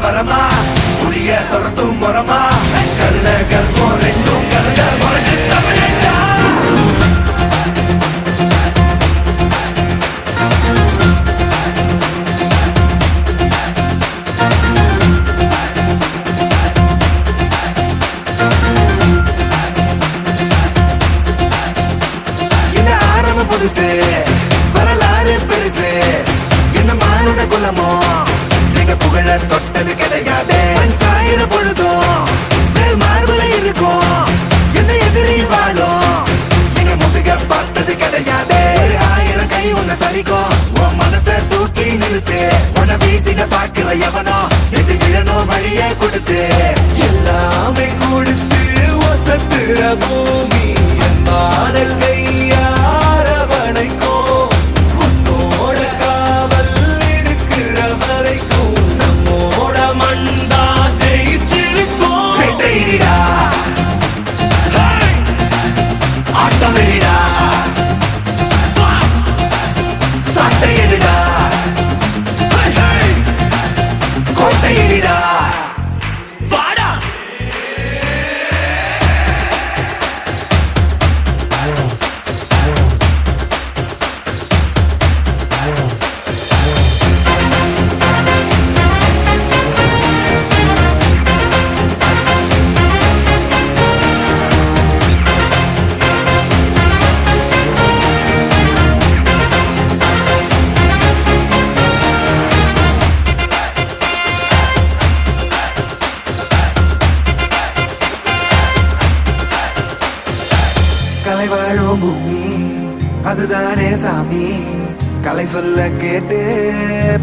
வரமா புளிய துரத்தும் முறமா கருண கர்வம் ரெண்டும் கருண முரட்டு தமிழண்டா என்ன ஆரம்ப புதுசு வரலாறு பெருசு என்ன மானுட குலமோ புகழ தொட்டது கிடையாது சாயிர பொழுதும் வேல் மார்பல இருக்கும் எந்த எதிரி வாழும் எங்க முதுக பார்த்தது கிடையாது 1000 கை உன்னை சரிக்கும் உன் மனச தூக்கி நிறுத்து உன்னை வீசிட பாக்குற எவனோ எது விழனோ வழியே கொடுத்து எல்லாமே கொடுத்து வசத்துற பூமி மாடல் கையாரவணைக்கோ உன்னோட காவல் இருக்கிற வரைக்கும் கலை வாழும் பூமி அதுதானே சாமி கலை சொல்ல கேட்டு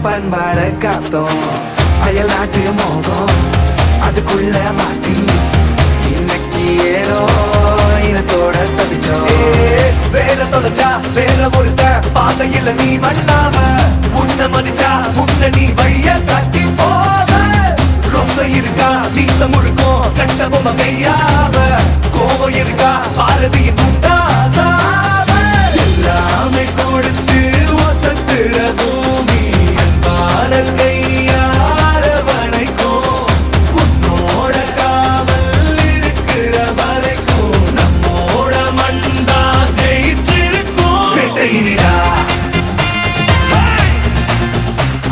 பண்பாட காத்தோம் அயல் நாட்டு மோகம் அதுக்குள்ள மாட்டி இன்னைக்கு ஏனோ இனத்தோட தவிச்சோம் வேற தொலைச்சா வேற ஒருத்த பாதையில நீ மண்ணாம உன்ன மதிச்சா உன்ன நீ வழிய காட்டி போவ ரொசை இருக்கா மீச முழுக்கும் கண்ட பொம்மை கையாவ கோபம் இருக்கா பாரதியின் உண்டாசாவ எல்லாமே கொடுத்து வசத்துற பூமி பாடல் கையாரவணைக்கும் உன்னோட காவல் இருக்கிற வரைக்கும் நம்மோட மண்டா ஜெயிச்சிருக்கும் வேட்டையிடா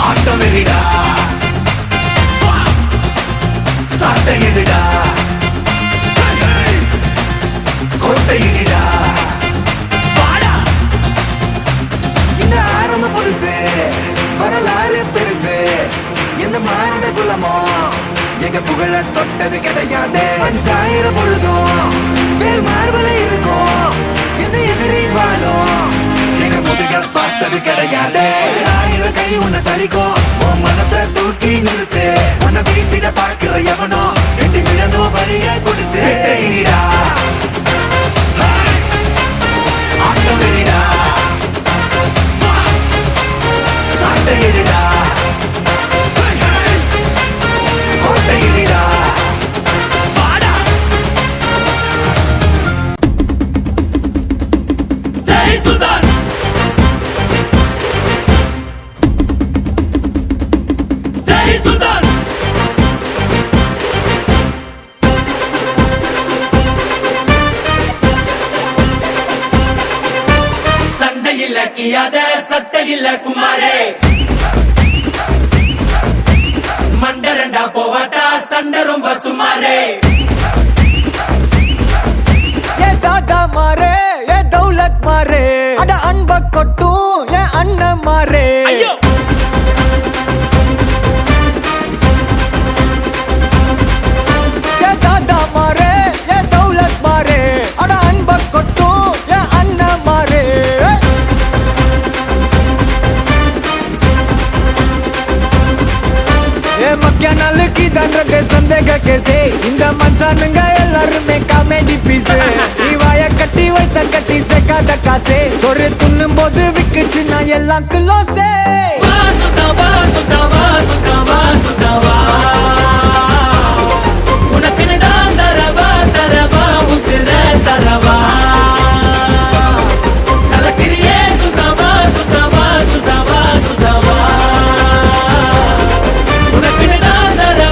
ஆட்டம் வெறிடா சாட்டையிடா கோட்டையிடா இந்த ஆரம்ப புதுசு வரலாறு பெருசு எந்த மானுட குலமோ எங்க புகழ தொட்டது கிடையாது சாயிர பொழுதும் வேல் மார்பல இருக்கும் எந்த எதிரி வாழும் எங்க முதுக பார்த்தது கிடையாது 1000 கை உன்னை சரிக்கும் உன் மனச தூக்கி நிறுத்து உன்னை வீசிட பார்க்கிற எவனோ எட்டி விழனோ வழிய கொடுத்து ஆட்டம் வெறிடா சாட்டையிடா கோட்டையிடா ஜெய் சுல்தான் ஜெய் சுல்தான் சண்டையில்ல கியாத சட்டையில்ல குமாரே மண்டரண்டா போவாட்டா சண்டை ரொம்ப சுமாரே ஏ தாத்தா மாரே ஏ தௌலத் மாரே அட அன்ப கொட்டும் ஏ அண்ணன் மாரே ஏ தாத்தா மாரே ஏ தௌலத் மாரே அட அன்ப கொட்டும் ஏ அண்ணன் மாரே ஏ மக்கிய நாளுக்கு தண்டத்தை சந்தேக கேசே இந்த மனுஷனுங்க எல்லாருமே காமெடி பீஸ் நீ வாய கட்டி வைத்த கட்டி சேர்க்காத காசே ஒரு துண்ணும் போது விக்குச்சு நான் எல்லாம் கிலோசே உனக்கு தான் தரவா தரவா உசிர தரவா கலக்கிறியே சுத்தவா சுத்தவா சுத்தவா சுத்தவா உனக்கு தான் தரவா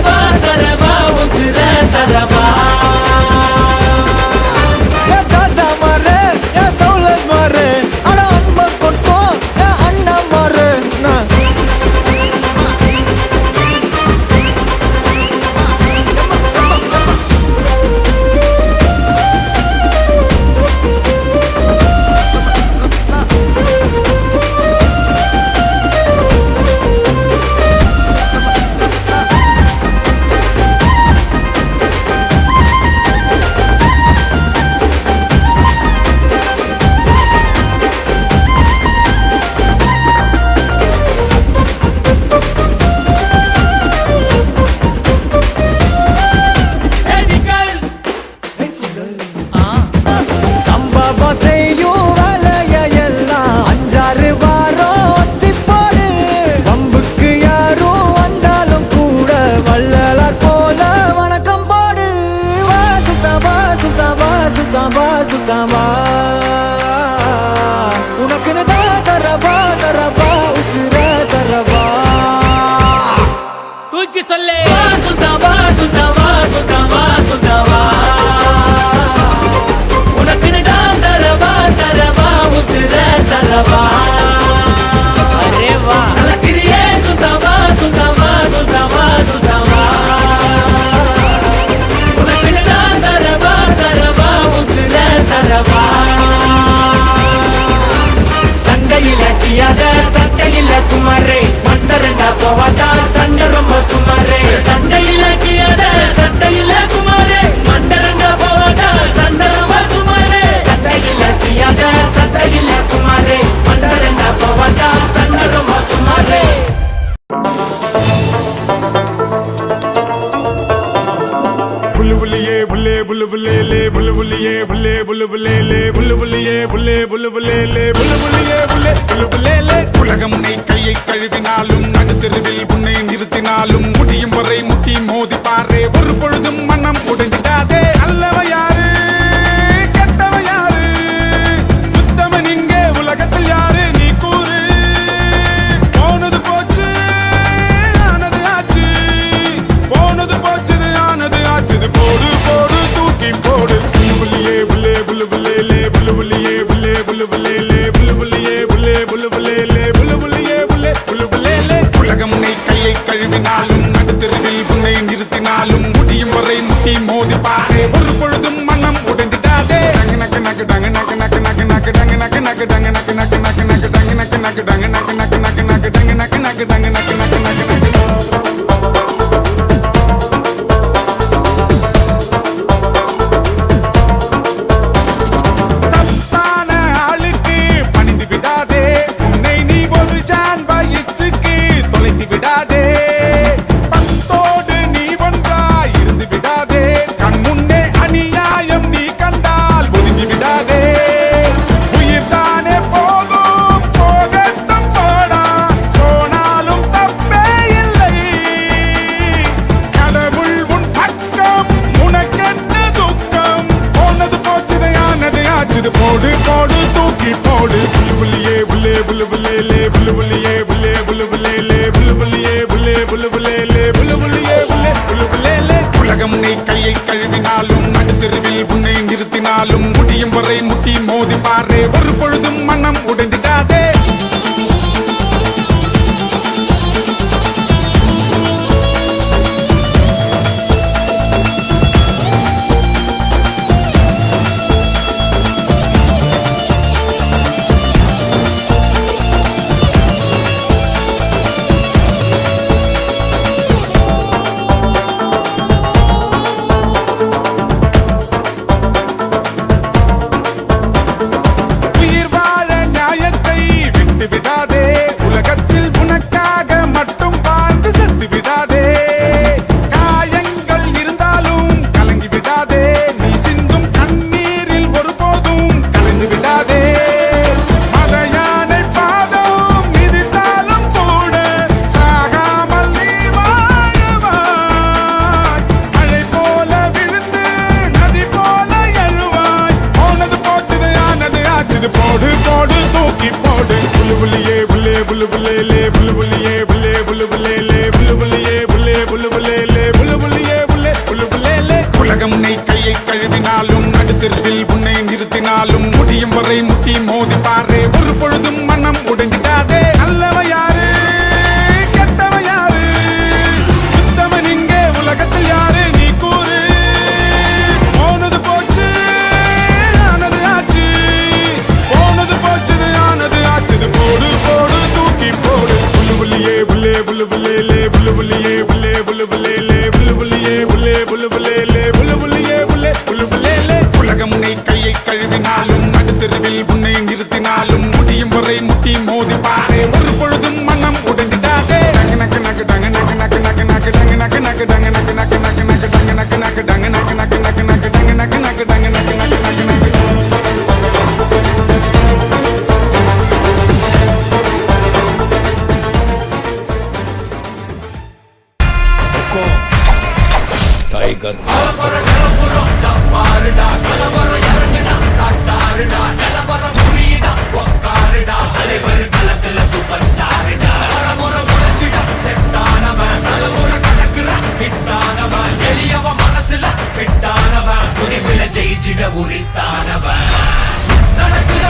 சுத்தாவா உனக்குன்னு தான் தரவா உசுர தரவா தூக்கி சொல்லு சுத்தாவா உனக்குன்னு தான் தரவா உசுர தரவா அரே வா கிரியே சுத்தாவா உனக்குன்னு தான் தரவா உசுர தரவா சண்டையில கியாத சட்டையில குமாரே மண்டரண்டா போவாதா சண்டை ரொம்ப சுமாரே சண்டையில கியாத சட்டையில குமாரே மண்டரண்டா போவாதா சண்டை ரொம்ப சுமாரே சண்டையில கியாத சட்டையில குமாரே மண்டரண்டா போவாதா சண்டை ரொம்ப சுமாரே புல்லுபுல்லியே புல்லே புல்லுபுல்லே புல்லுபுல்லியே புல்லே புல்லுபுல்லே புல்லுபுல்லியே புல்லே புல்லுபுல்லே புல்லுபுல்லியே புல்லே புல்லுபுல்லே உலகம் உன்னை கையை கழுவினாலும் நடுத்தெருவில் உன்னை நிறுத்தினாலும் முடியும் வரை முட்டி மோதி பாரு ஒரு பொழுதும் மனம் உடைஞ்சிடாதே அல்லவ யாரு கெட்டவ யாரு உத்தமன் இங்கே உலகத்தில் யாரு நீ கூறு போனது போச்சு ஆனது ஆச்சு போனது போச்சது ஆனது ஆச்சது போடு போடு தூக்கி போடு புல்லுபுல்லியே புல்லே புல்லுபுல்லே புல்லுபுல்லியே புல்லே புல்லுபுல்லே புல்லுபுல்லியே புல்லே புல்லுபுல்லே புல்லுபுல்லியே புல்லே புல்லுபுல்லே உலகம் உன்னை கையை கழுவினாலும் நடுத்தெருவில் உன்னை நிறுத்தினாலும் முடியும் வரை முட்டி மோதி பாரு ஒரு பொழுதும் மனம் உடைந்திடாதே நக்கு நக்கு டங்கு நக்கு நக்கு நக்கு நக்கு டங்கு நக்கு நக்கு டங்கு நக்கு நக்கு நக்கு நக்கு டங்கு நக்கு நக்கு டங்கு நக்கு நக்கு நக்கு நக்கு டங்கு நக்கு நக்கு டங்கு நக்கு நக்கு நக்கு நக்கு தப்பான ஆளுக்கு பணிந்து விடாதே உன்னை நீ ஒரு ஜான் வயிற்றுக்கு தொலைத்து விடாதே பத்தோடு நீ ஒன்றாய் இருந்து விடாதே கண் முன்னே அநியாயம் நீ கண்டால் ஒதுங்கி விடாதே உயிர் தானே போகும் போகட்டும் போடா போனாலும் தப்பே இல்லை கடவுள் உன் பக்கம் உனக்கென்ன துக்கம் போனது போச்சது ஆனது ஆச்சது போடு போடு தூக்கி போடு புல்லுபுல்லியே புல்லே புல்லுபுல்லே புல்லுபுல்லியே புல்லே புல்லுபுல்லே புல்லுபுல்லியே புல்லே புல்லுபுல்லே புல்லுபுல்லியே புல்லே புல்லுபுல்லே உலகம் உன்னை கையை கழுவினாலும் நடுத்தெருவில் உன்னை நிறுத்தினாலும் முடியும் வரை முட்டி மோதி பாரு ஒரு பொழுதும் மனம் உடைந்திடாதே உயிர் வாழ நியாயத்தை விட்டு விடாதே உலகத்தில் உனக்காக மட்டும் வாழ்ந்து செத்து விடாதே காயங்கள் இருந்தாலும் கலங்கி விடாதே நீ சிந்தும் கண்ணீரில் ஒருபோதும் கலந்து விடாதே மத யானை பாதம் மிதித்தாலும் கூட சாகாமல் நீ வாழவாய் மழை போல விழுந்து நதி போல எழுவாய் போனது போச்சது ஆனது ஆச்சது போடு போடு தூக்கி போடு புல்லுபுல்லியே புல்லே புல்லுபுல்லே புல்லுபுல்லியே புல்லே புல்லுபுல்லே புல்லுபுல்லியே புல்லே புல்லுபுல்லே புல்லுபுல்லியே புல்லே புல்லுபுல்லே உலகம் உன்னை கையை கழுவினாலும் நடுத்தெருவில் உன்னை நிறுத்தினாலும் முடியும் வரை முட்டி மோதி பாரு ஒரு பொழுதும் மனம் உடைஞ்சிடாதே அல்லவ யாரு கெட்டவ யாரு உத்தமன் இங்கே உலகத்தில் யாரு நீ கூறு போனது போச்சு ஆனது ஆச்சு போனது போச்சது ஆனது ஆச்சது போடு போடு தூக்கி போடு புல்லுபுல்லியே புல்லே புல்லுபுல்லே புல்லுபுல்லியே புல்லே புல்லுபுல்லே புல்லுபுல்லியே புல்லே புல்லுபுல்லே புல்லுபுல்லியே புல்லே புல்லுபுல்லே உலகம் உன்னை கையை கழுவினாலும் நடுத்தெருவில் உன்னை நிறுத்தினாலும் முடியும் வரை முட்டி மோதி பாரு ஒரு பொழுதும் மனம் உடைந்திடாதே நக்கு நக்கு டங்கு நக்கு நக்கு நக்கு நக்கு டங்கு நக்கு நக்கு டங்கு நக்கு நக்கு நக்கு நக்கு டங்கு நக்கு நக்கு டங்கு நக்கு நக்கு நக்கு நக்கு டங்கு நக்கு நக்கு டங்கு நக்கு நக்கு நக்கு நக்கு टाइगर பாருடா கலவரம் அழிச்சிட உரித்தானவன் நடக்கிற